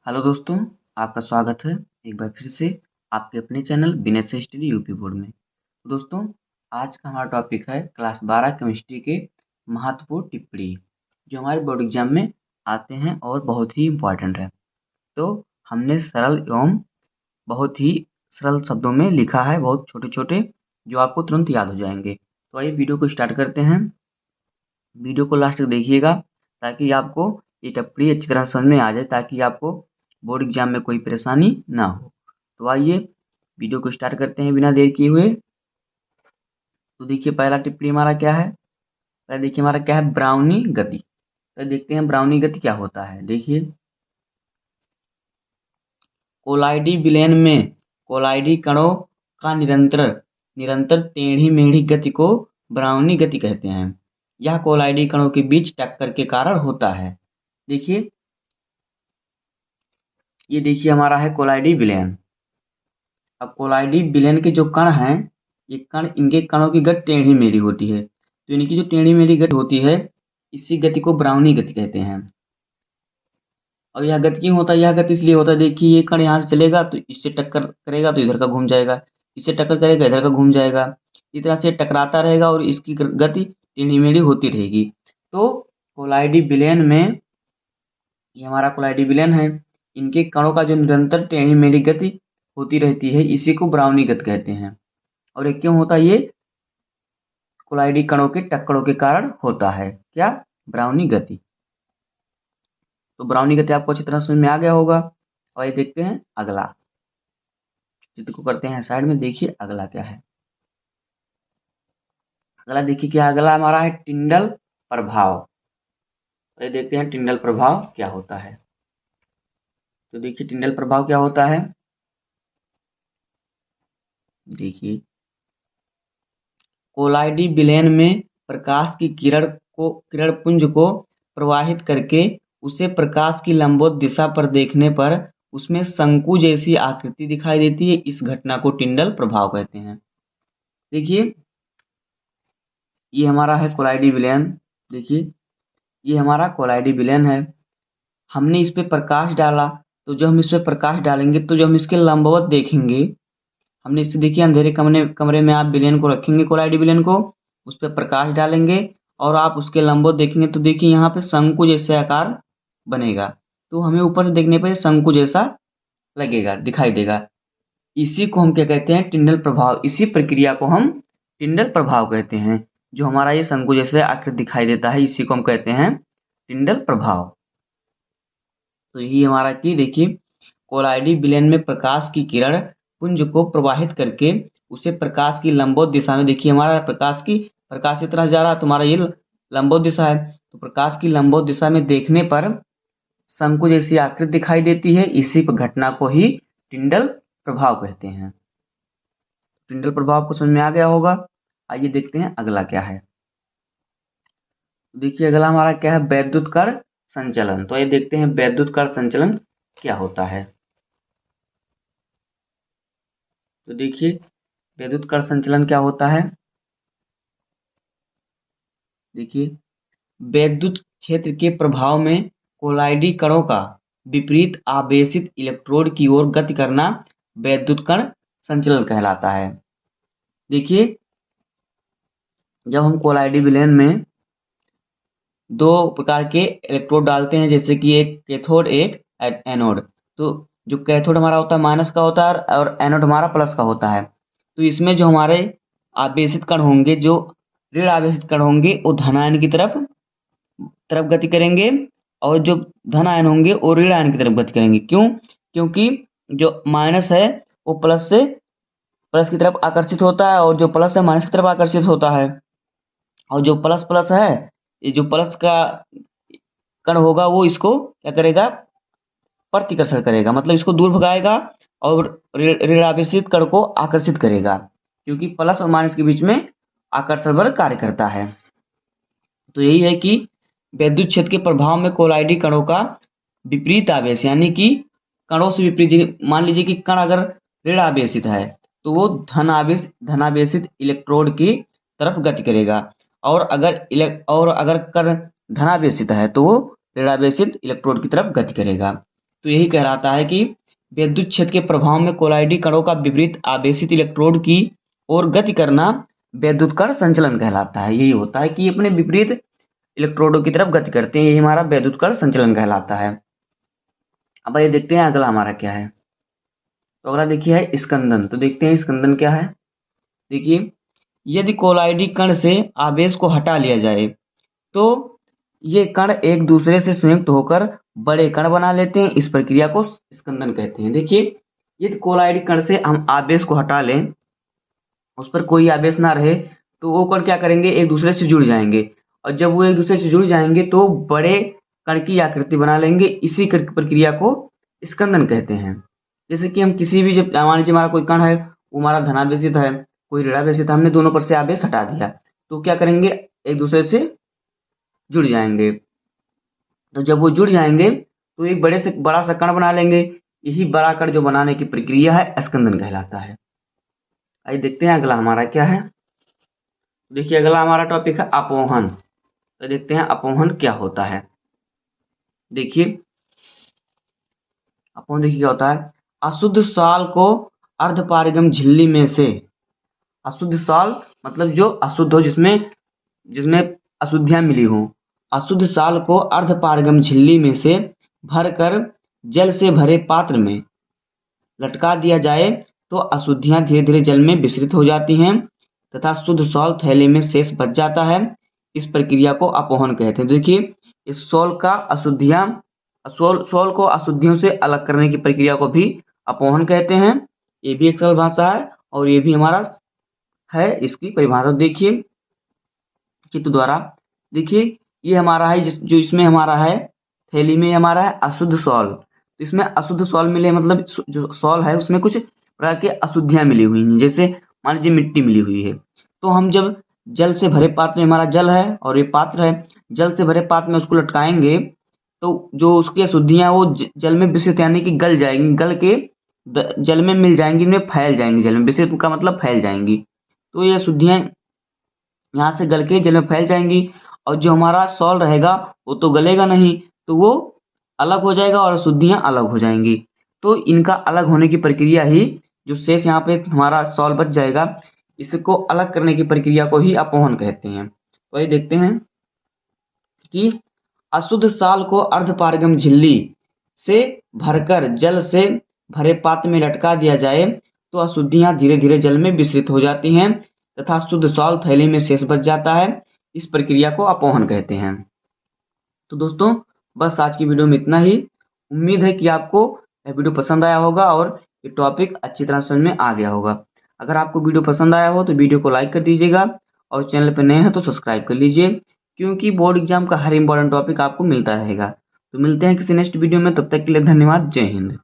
Hello दोस्तों, आपका स्वागत है एक बार फिर से आपके अपने channel Binesh study UP board में। तो दोस्तों, आज का हमारा टॉपिक है क्लास 12 केमिस्ट्री के महत्वपूर्ण टिप्पणी, जो हमारे बोर्ड एग्जाम में आते हैं और बहुत ही इम्पोर्टेंट है। तो हमने सरल एवं बहुत ही सरल शब्दों में लिखा है, बहुत छोटे छोटे, जो आपको तुरंत याद हो जाएंगे। तो आइए वीडियो को स्टार्ट करते हैं। वीडियो को लास्ट तक देखिएगा ताकि आपको ये टिप्पणी अच्छी तरह समझ में आ जाए, ताकि आपको बोर्ड एग्जाम में कोई परेशानी ना हो। तो आइए वीडियो को स्टार्ट करते हैं बिना देर किए हुए। तो देखिए पहला टिप्पणी हमारा क्या है। पहले देखिए हमारा क्या है, ब्राउनी गति। तो देखते हैं ब्राउनी गति क्या होता है। देखिए कोलाइडी विलयन में कोलाइडी कणों का निरंतर निरंतर टेढ़ी मेढ़ी गति को ब्राउनी गति कहते हैं। यह कोलाइडी कणों के बीच टक्कर के कारण होता है। देखिए ये देखिए हमारा है कोलाइडी विलयन। अब कोलाइडी विलयन के जो कण हैं, ये कण, इनके कणों की गति टेढ़ी मेढ़ी होती है। तो इनकी जो टेढ़ी मेढ़ी गति होती है, इसी गति को ब्राउनी गति कहते हैं। और यह गति क्यों होता है? यह गति इसलिए होता है, देखिए ये कण यहाँ से चलेगा तो इससे टक्कर करेगा तो इधर का घूम जाएगा, इससे टक्कर करेगा इधर का घूम जाएगा, इस तरह से टकराता रहेगा और इसकी गति टेढ़ी मेढ़ी होती रहेगी। तो कोलाइडी विलयन में, ये हमारा कोलाइडी विलयन है, इनके कणों का जो निरंतर टेढ़ी मेढ़ी गति होती रहती है, इसी को ब्राउनी गति कहते हैं। और ये क्यों होता है? ये कोलाइडी कणों के टक्करों के कारण होता है। क्या? ब्राउनी गति। तो ब्राउनी गति आपको अच्छी तरह समझ में आ गया होगा। और ये देखते हैं अगला चित्र को करते हैं साइड में। देखिए अगला क्या है। अगला देखिए क्या, अगला हमारा है टिंडल प्रभाव। तो ये देखते हैं टिंडल प्रभाव क्या होता है। तो देखिए टिंडल प्रभाव क्या होता है। देखिए कोलाइडी विलयन में प्रकाश की किरण पुंज को प्रवाहित करके उसे प्रकाश की लंबवत दिशा पर देखने पर उसमें शंकु जैसी आकृति दिखाई देती है। इस घटना को टिंडल प्रभाव कहते हैं। देखिए ये हमारा है कोलाइडी विलयन। देखिए ये हमारा कोलाइडी विलयन है। हमने इस पे प्रकाश डाला, तो जब हम इस पे प्रकाश डालेंगे तो जब हम इसके लंबवत देखेंगे, हमने इससे देखिए अंधेरे कमरे में आप विलयन को रखेंगे, कोलाइडी विलयन को, उस पर प्रकाश डालेंगे और आप उसके लंबवत देखेंगे तो देखिए यहाँ पे शंकु जैसे आकार बनेगा। तो हमें ऊपर से देखने पर शंकु जैसा लगेगा, दिखाई देगा। इसी को हम क्या कहते हैं? टिंडल प्रभाव। इसी प्रक्रिया को हम टिंडल प्रभाव कहते हैं। जो हमारा ये शंकु जैसे आकृति दिखाई देता है, इसी को हम कहते हैं टिंडल प्रभाव। तो यही हमारा की देखिए कोलाइडी विलयन में प्रकाश की किरण पुंज को प्रवाहित करके उसे प्रकाश की लंबवत दिशा में, देखिए हमारा प्रकाश की तरह जा रहा है, तुम्हारा ये लंबवत दिशा है, तो प्रकाश की लंबवत दिशा में देखने पर शंकु जैसी आकृति दिखाई देती है। इसी घटना को ही टिंडल प्रभाव कहते हैं। टिंडल प्रभाव को समझ में आ गया होगा। आइए देखते हैं अगला क्या है। देखिए अगला हमारा क्या है, वैद्युत कण संचलन। तो ये देखते हैं वैद्युत कण संचलन क्या होता है। तो देखिए वैद्युत कण संचलन क्या होता है। देखिए वैद्युत क्षेत्र के प्रभाव में कोलाइडी कणों का विपरीत आवेशित इलेक्ट्रोड की ओर गति करना वैद्युत कण संचलन कहलाता है। देखिए जब हम कोलाइडी विलयन में दो प्रकार के इलेक्ट्रोड डालते हैं, जैसे कि एक कैथोड एक एनोड, तो जो कैथोड हमारा होता है माइनस का होता है और एनोड हमारा प्लस का होता है। तो इसमें जो हमारे आवेशित कण होंगे, जो ऋण आवेशित कण होंगे, वो धनायन की तरफ गति करेंगे और जो धन आयन होंगे वो ऋण आयन की तरफ गति करेंगे। क्यों? क्योंकि जो माइनस है वो प्लस की तरफ आकर्षित होता है और जो प्लस है माइनस की तरफ आकर्षित होता है। और जो प्लस प्लस है, ये जो प्लस का कण होगा वो इसको क्या करेगा? प्रतिकर्षण करेगा, मतलब इसको दूर भगाएगा और ऋण आवेशित कण को आकर्षित करेगा, क्योंकि प्लस और माइनस के बीच में आकर्षण बल कार्य करता है। तो यही है कि वैद्युत क्षेत्र के प्रभाव में कोलाइडी कणों का विपरीत आवेश, यानी कि कणों से विपरीत, मान लीजिए कि कण अगर ऋण आवेशित है तो वो धनावेशित इलेक्ट्रोड की तरफ गति करेगा, और अगर कण धनावेशित है तो वो ऋणावेशित इलेक्ट्रोड की तरफ गति करेगा। तो यही कहलाता है कि विद्युत क्षेत्र के प्रभाव में कोलाइडी कणों का विपरीत आवेशित इलेक्ट्रोड की ओर गति करना विद्युत कण संचलन कहलाता है। यही होता है कि अपने विपरीत इलेक्ट्रोडों की तरफ गति करते हैं, यही हमारा विद्युत कण संचलन कहलाता है। अब ये देखते हैं अगला हमारा क्या है। तो अगला देखिए है स्कंदन। तो देखते हैं स्कंदन क्या है। देखिए, यदि कोलाइडी कण से आवेश को हटा लिया जाए तो ये कण एक दूसरे से संयुक्त होकर बड़े कण बना लेते हैं। इस प्रक्रिया को स्कंदन कहते हैं। देखिए, यदि कोलाइडी कण से हम आवेश को हटा लें, उस पर कोई आवेश ना रहे, तो वो कण क्या करेंगे, एक दूसरे से जुड़ जाएंगे, और जब वो एक दूसरे से जुड़ जाएंगे तो बड़े कण की आकृति बना लेंगे। इसी प्रक्रिया को स्कंदन कहते हैं। जैसे कि हम किसी भी, जब मान लीजिए हमारा कोई कण है, वो हमारा धनावेशित है, कोई ऋणावेशित है, हमने दोनों पर से आवेश हटा दिया, तो क्या करेंगे, एक दूसरे से जुड़ जाएंगे। तो जब वो जुड़ जाएंगे तो एक बड़े से बड़ा सा कण बना लेंगे। यही बड़ा कण जो बनाने की प्रक्रिया है स्कंदन कहलाता है। आइए देखते हैं अगला हमारा क्या है। देखिए, अगला हमारा टॉपिक है अपोहन। तो देखते हैं अपोहन क्या होता है। देखिए, अपोहन देखिए क्या होता है। अशुद्ध साल को अर्धपारगम झिल्ली में से, अशुद्ध साल मतलब जो अशुद्ध हो, जिसमें जिसमें अशुद्धियां मिली हो, अशुद्ध साल को अर्धपारगम झिल्ली में से भरकर जल से भरे पात्र में लटका दिया जाए तो अशुद्धियां धीरे धीरे जल में विसरित हो जाती हैं तथा शुद्ध सॉल थैले में शेष बच जाता है। इस प्रक्रिया को अपोहन कहते हैं। देखिए, इस सॉल का सॉल को अशुद्धियों से अलग करने की प्रक्रिया को भी अपोहन कहते हैं। ये भी एक सरल भाषा है और ये भी हमारा है। इसकी परिभाषा देखिए चित्र द्वारा। देखिए, ये हमारा है जो इसमें हमारा है, थैली में हमारा है अशुद्ध सॉल। तो इसमें अशुद्ध सॉल मिले, मतलब जो सॉल है उसमें कुछ प्रकार के अशुद्धियां मिली हुई हैं, जैसे मान लीजिए मिट्टी मिली हुई है। तो हम जब जल से भरे पात्र में, हमारा जल है और ये पात्र है, जल से भरे पात्र में उसको लटकाएंगे तो जो उसकी अशुद्धियां वो जल में विसरित, यानी कि गल जाएंगी, गल के जल में मिल जाएंगी, इनमें फैल जाएंगी। जल में विसरित का मतलब फैल जाएंगी। तो ये अशुद्धियां यहाँ से गल के जल में फैल जाएंगी, और जो हमारा सॉल रहेगा वो तो गलेगा नहीं, तो वो अलग हो जाएगा और अशुद्धियां अलग हो जाएंगी। तो इनका अलग होने की प्रक्रिया ही, जो शेष यहाँ पे हमारा सॉल बच जाएगा, इसको अलग करने की प्रक्रिया को ही अपोहन कहते हैं। तो ये देखते हैं कि अशुद्ध साल को अर्धपारगम झिल्ली से भरकर जल से भरे पात्र में लटका दिया जाए तो अशुद्धियां धीरे धीरे जल में विसरित हो जाती हैं तथा शुद्ध सॉल थैली में शेष बच जाता है। इस प्रक्रिया को अपोहन कहते हैं। तो दोस्तों, बस आज की वीडियो में इतना ही। उम्मीद है कि आपको यह वीडियो पसंद आया होगा और ये टॉपिक अच्छी तरह समझ में आ गया होगा। अगर आपको वीडियो पसंद आया हो तो वीडियो को लाइक कर दीजिएगा और चैनल पर नए हैं तो सब्सक्राइब कर लीजिए, क्योंकि बोर्ड एग्जाम का हर इंपॉर्टेंट टॉपिक आपको मिलता रहेगा। तो मिलते हैं किसी नेक्स्ट वीडियो में, तब तक के लिए धन्यवाद। जय हिंद।